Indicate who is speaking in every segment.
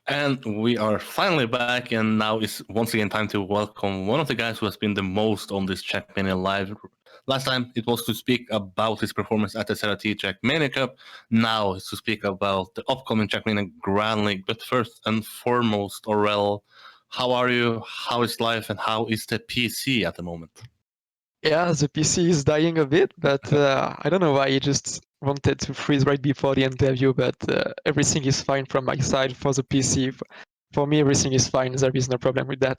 Speaker 1: And we are finally back, and now it's once again time to welcome one of the guys who has been the most on this Trackmania live. Last time it was to speak about his performance at the Serati Trackmania Cup. Now it's to speak about the upcoming Trackmania Grand League. But first and foremost, Aurel, how are you? How is life? And how is the PC at the moment?
Speaker 2: Yeah, the PC is dying a bit, but I don't know why I just wanted to freeze right before the interview, but everything is fine from my side for the PC. For me, everything is fine. There is no problem with that.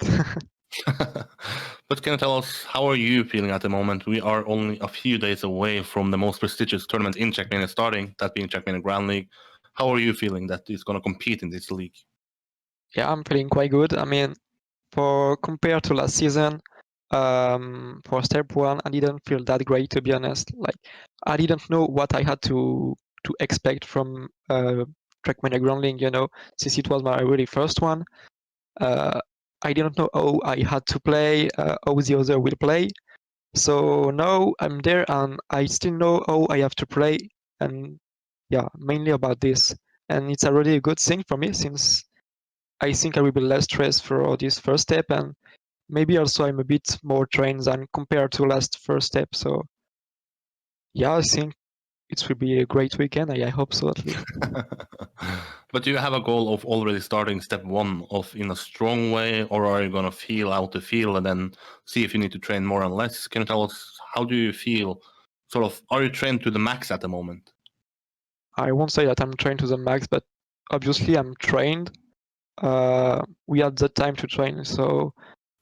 Speaker 1: But can you tell us, how are you feeling at the moment? We are only a few days away from the most prestigious tournament in Trackmania starting, that being Trackmania Grand League. How are you feeling that it's going to compete in this league?
Speaker 2: Yeah, I'm feeling quite good. I mean, compared to last season, for step one, I didn't feel that great, to be honest. Like, I didn't know what I had to expect from Trackmania Grand League, since it was my really first one. I didn't know how I had to play, how the other will play. So now I'm there and I still know how I have to play, and yeah, mainly about this. And it's already a good thing for me, since I think I will be less stressed for this first step, and maybe also I'm a bit more trained than compared to last first step. So yeah, I think it will be a great weekend. I hope so, at least.
Speaker 1: But do you have a goal of already starting step one off in a strong way, or are you going to feel out the field and then see if you need to train more and less? Can you tell us, how do you feel? Sort of, are you trained to the max at the moment?
Speaker 2: I won't say that I'm trained to the max, but obviously I'm trained. We had the time to train, so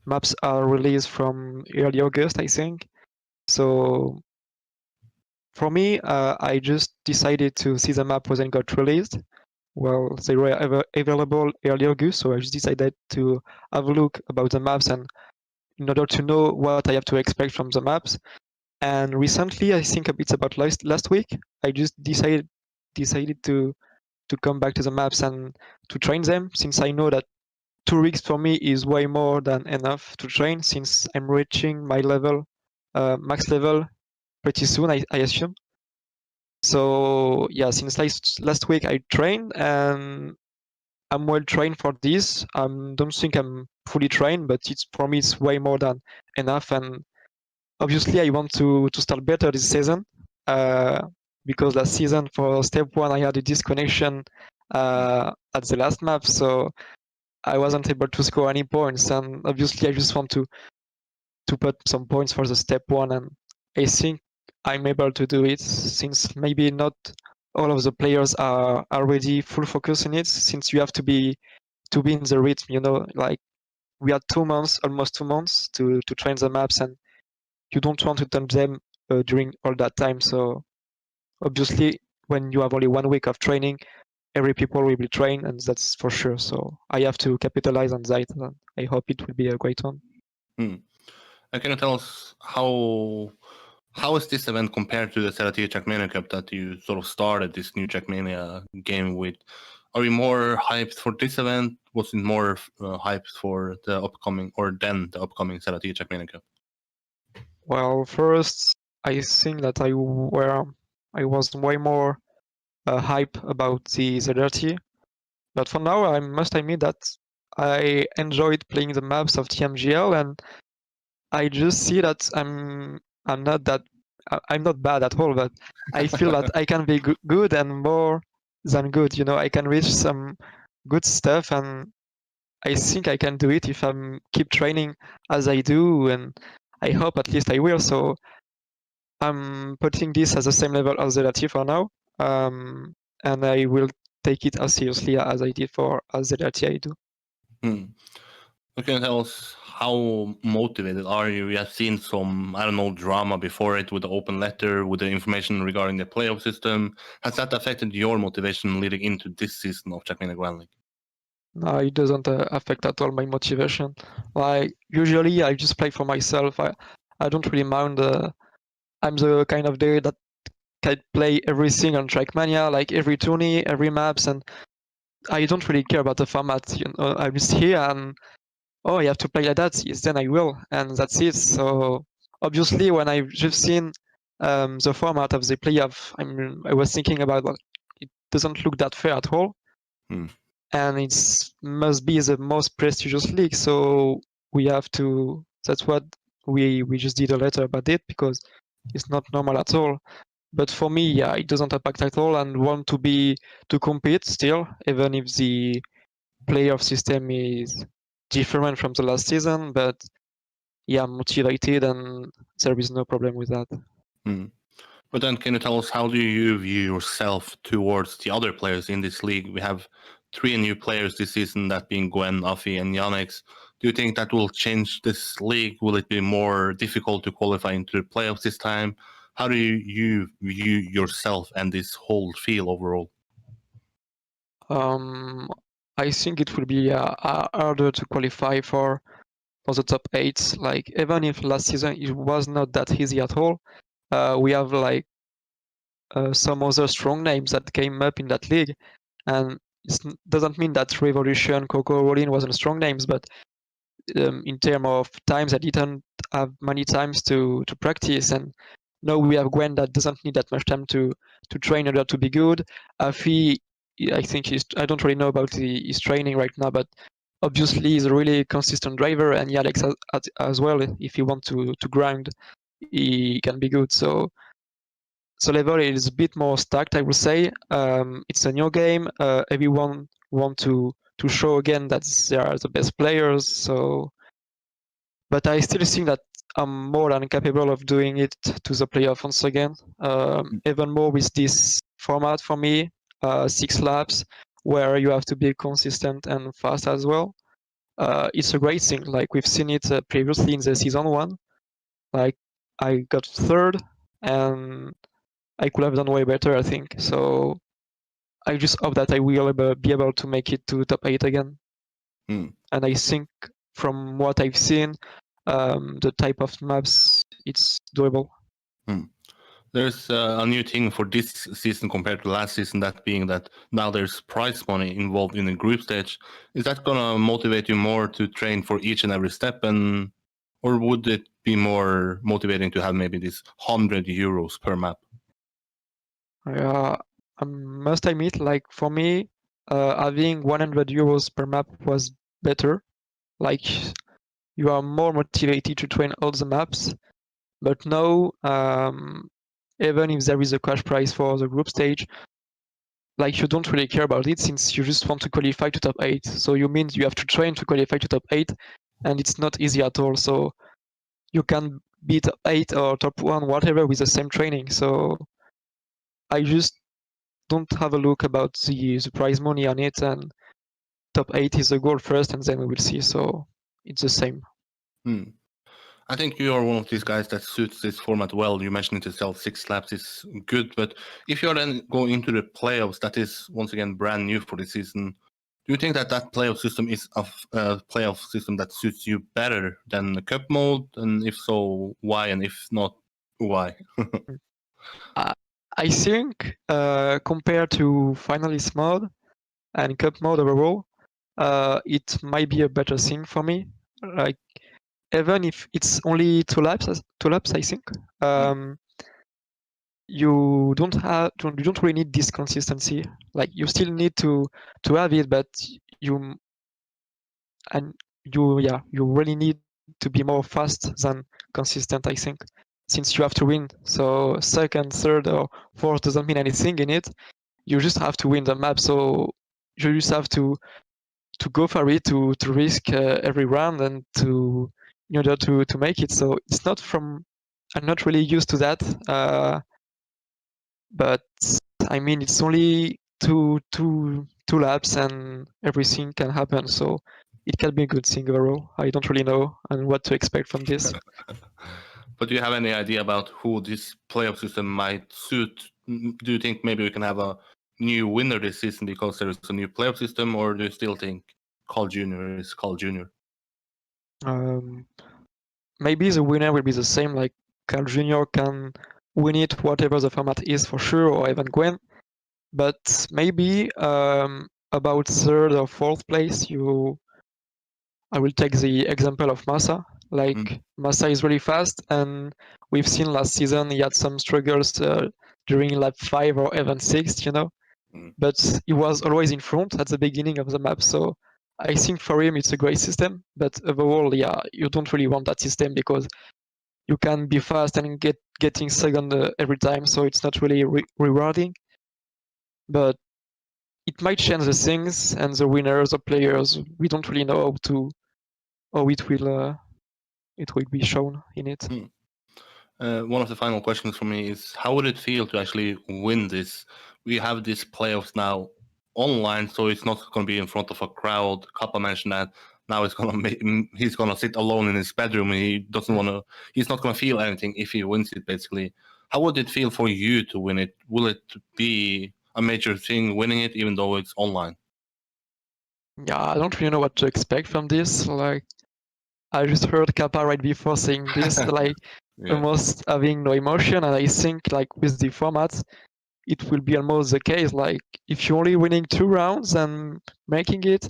Speaker 2: maps are released from early August, I think. So for me, I just decided to see the map when it got released. Well, they were available early August, so I just decided to have a look about the maps, and in order to know what I have to expect from the maps. And recently, I think it's about last week, I just decided to come back to the maps and to train them, since I know that 2 weeks for me is way more than enough to train, since I'm reaching my level, max level, pretty soon, I assume. So yeah, since last week I trained, and I'm well trained for this. I don't think I'm fully trained, but for me it's way more than enough. And obviously I want to start better this season, because last season for step one I had a disconnection at the last map, so I wasn't able to score any points. And obviously I just want to put some points for the step one, and I think I'm able to do it, since maybe not all of the players are already full focus in it, since you have to be in the rhythm, like we had 2 months, almost 2 months to train the maps, and you don't want to touch them during all that time. So obviously when you have only 1 week of training, every people will be trained, and that's for sure. So I have to capitalize on that, and I hope it will be a great one.
Speaker 1: And can you tell us, how is this event compared to the Serati Trackmania Cup that you sort of started this new Trackmania game with? Are you more hyped for this event? Was it more hyped for the upcoming, or then the upcoming Serati Trackmania Cup?
Speaker 2: Well, first, I think that I was way more hype about the dirty, but for now I must admit that I enjoyed playing the maps of TMGL, and I just see that I'm not that I'm not bad at all, but I feel that I can be good and more than good. I can reach some good stuff, and I think I can do it if I'm keep training as I do, and I hope at least I will. So I'm putting this at the same level as the Lati for now, and I will take it as seriously as I did for as the Lati I do.
Speaker 1: Can you tell us, how motivated are you? We have seen some, I don't know, drama before it with the open letter, with the information regarding the playoff system. Has that affected your motivation leading into this season of Trackmania Grand League?
Speaker 2: No, it doesn't affect at all my motivation. Like usually, I just play for myself. I don't really mind. I'm the kind of player that can play everything on Trackmania, like every tourney, every maps, and I don't really care about the format. I'm just here, and I have to play like that. Yes, then I will, and that's it. So obviously, when I've just seen the format of the playoff, I was thinking about, well, it doesn't look that fair at all. and it's must be the most prestigious league. So we have to. That's what we just did a letter about it because it's not normal at all. But for me, yeah, it doesn't impact at all, and want to compete still, even if the playoff system is different from the last season. But yeah, I'm motivated, and there is no problem with that.
Speaker 1: But then, can you tell us how do you view yourself towards the other players in this league? We have 3 new players this season, that being Gwen, Afi, and Yannick. Do you think that will change this league? Will it be more difficult to qualify into the playoffs this time? How do you view yourself and this whole field overall?
Speaker 2: I think it will be harder to qualify for the top 8. Like even if last season it was not that easy at all, we have like some other strong names that came up in that league, and it doesn't mean that Revolution, Coco, Rollin wasn't strong names, but in terms of times, I didn't have many times to practice, and now we have Gwen that doesn't need that much time to train in order to be good. Afi, I think I don't really know about his training right now, but obviously he's a really consistent driver, and Alex as well. If he wants to grind, he can be good. So level is a bit more stacked, I would say. It's a new game. Everyone want to show again that they are the best players. So, but I still think that I'm more than capable of doing it to the playoff once again. Even more with this format for me, 6 laps, where you have to be consistent and fast as well. It's a great thing. Like we've seen it previously in the season 1. Like I got 3rd, and I could have done way better, I think. So I just hope that I will be able to make it to top 8 again. And I think from what I've seen, the type of maps, it's doable.
Speaker 1: There's a new thing for this season compared to last season, that being that now there's prize money involved in the group stage. Is that gonna motivate you more to train for each and every step, or would it be more motivating to have maybe this 100 euros per map?
Speaker 2: I must admit, like for me, having 100 euros per map was better. Like you are more motivated to train all the maps. But now, even if there is a cash prize for the group stage, like you don't really care about it since you just want to qualify to top 8. So you mean you have to train to qualify to top 8, and it's not easy at all. So you can be top 8 or top 1, whatever, with the same training. So I just don't have a look about the prize money on it, and top 8 is the goal first, and then we will see. So it's the same.
Speaker 1: I think you are one of these guys that suits this format well. You mentioned it yourself, 6 laps is good, but if you're then going into the playoffs, that is once again brand new for this season. Do you think that playoff system is a playoff system that suits you better than the cup mode? And if so, why? And if not, why?
Speaker 2: I think compared to finalist mode and cup mode overall, it might be a better thing for me. Like even if it's only 2 laps, I think. You don't really need this consistency. Like you still need to have it, but you really need to be more fast than consistent, I think, since you have to win. So 2nd, 3rd, or 4th doesn't mean anything in it. You just have to win the map. So you just have to go for it, to risk every round, and in order to make it. So it's not I'm not really used to that. But I mean, it's only two laps, and everything can happen. So it can be a good thing overall. I don't really know and what to expect from this.
Speaker 1: But do you have any idea about who this playoff system might suit? Do you think maybe we can have a new winner this season because there is a new playoff system, or do you still think Carl Jr. is Carl Jr.?
Speaker 2: Maybe the winner will be the same. Like Carl Jr. can win it, whatever the format is, for sure, or even Gwen. But maybe about 3rd or 4th place, I will take the example of Massa. Like Massa is really fast, and we've seen last season he had some struggles during lap 5 or even 6, but he was always in front at the beginning of the map. So I think for him it's a great system, but overall, yeah, you don't really want that system because you can be fast and getting second every time, so it's not really rewarding. But it might change the things, and the winners or players, we don't really know how it will be shown in it.
Speaker 1: One of the final questions for me is, how would it feel to actually win this? We have these playoffs now online, so it's not going to be in front of a crowd. Kappa mentioned that now he's going to sit alone in his bedroom. He doesn't want to. He's not going to feel anything if he wins it. Basically, how would it feel for you to win it? Will it be a major thing winning it, even though it's online?
Speaker 2: Yeah, I don't really know what to expect from this. Like, I just heard Kappa right before saying this, like almost having no emotion, and I think like with the format, it will be almost the case. Like if you're only winning 2 rounds and making it,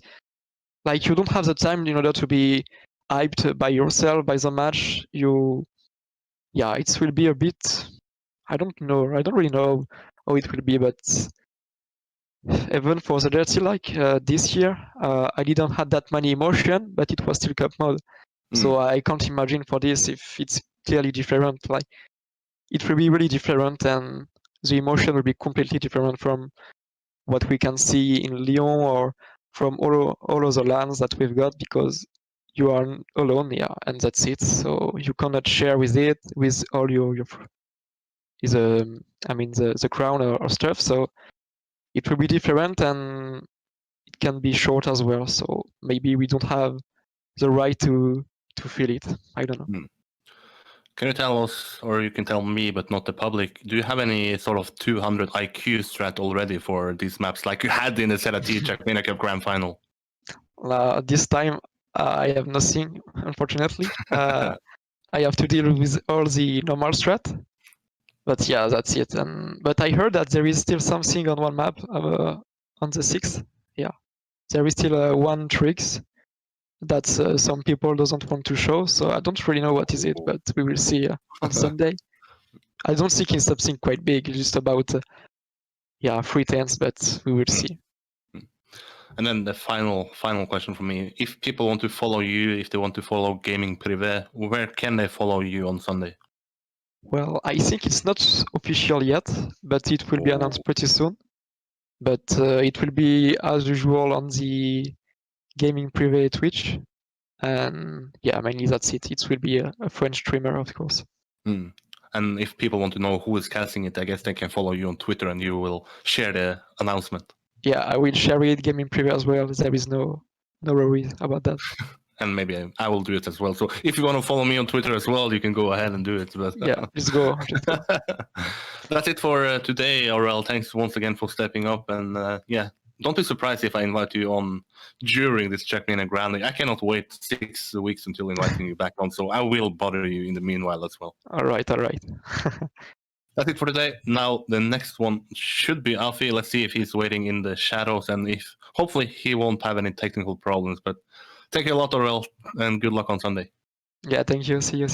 Speaker 2: like you don't have the time in order to be hyped by yourself by the match. It will be a bit. I don't know. I don't really know how it will be, but even for the dirty, like this year, I didn't have that many emotion, but it was still cup mode. So I can't imagine for this if it's clearly different. Like it will be really different, and the emotion will be completely different from what we can see in Lyon or from all other lands that we've got, because you are alone, yeah, and that's it. So you cannot share with all your the crown or stuff. So it will be different, and it can be short as well. So maybe we don't have the right to feel it. I don't know.
Speaker 1: Can you tell us, or you can tell me, but not the public, do you have any sort of 200 IQ strat already for these maps, like you had in the Serati Trackmania Cup Grand Final?
Speaker 2: This time I have nothing, unfortunately. I have to deal with all the normal strat. But yeah, that's it. But I heard that there is still something on one map on the 6th. Yeah, there is still one tricks that some people doesn't want to show. So I don't really know what is it, but we will see on Sunday. I don't think it's something quite big. It's just about 3 tenths, but we will see.
Speaker 1: And then the final question for me: if people want to follow you, if they want to follow Gaming Privé, where can they follow you on Sunday?
Speaker 2: Well, I think it's not official yet, but it will be announced pretty soon. But it will be as usual on the Gaming Privé Twitch. And yeah, mainly that's it. It will be a French streamer, of course.
Speaker 1: And if people want to know who is casting it, I guess they can follow you on Twitter and you will share the announcement.
Speaker 2: Yeah, I will share it Gaming Privé as well. There is no worries about that.
Speaker 1: And maybe I will do it as well. So if you want to follow me on Twitter as well, you can go ahead and do it. But
Speaker 2: yeah, just go.
Speaker 1: That's it for today, Aurel. Thanks once again for stepping up. And don't be surprised if I invite you on during this Trackmania Grand League. I cannot wait 6 weeks until inviting you back on. So I will bother you in the meanwhile as well.
Speaker 2: All right.
Speaker 1: That's it for today. Now the next one should be Alfie. Let's see if he's waiting in the shadows, and if hopefully he won't have any technical problems. But thank you a lot, Aurel, and good luck on Sunday.
Speaker 2: Yeah, thank you. See you.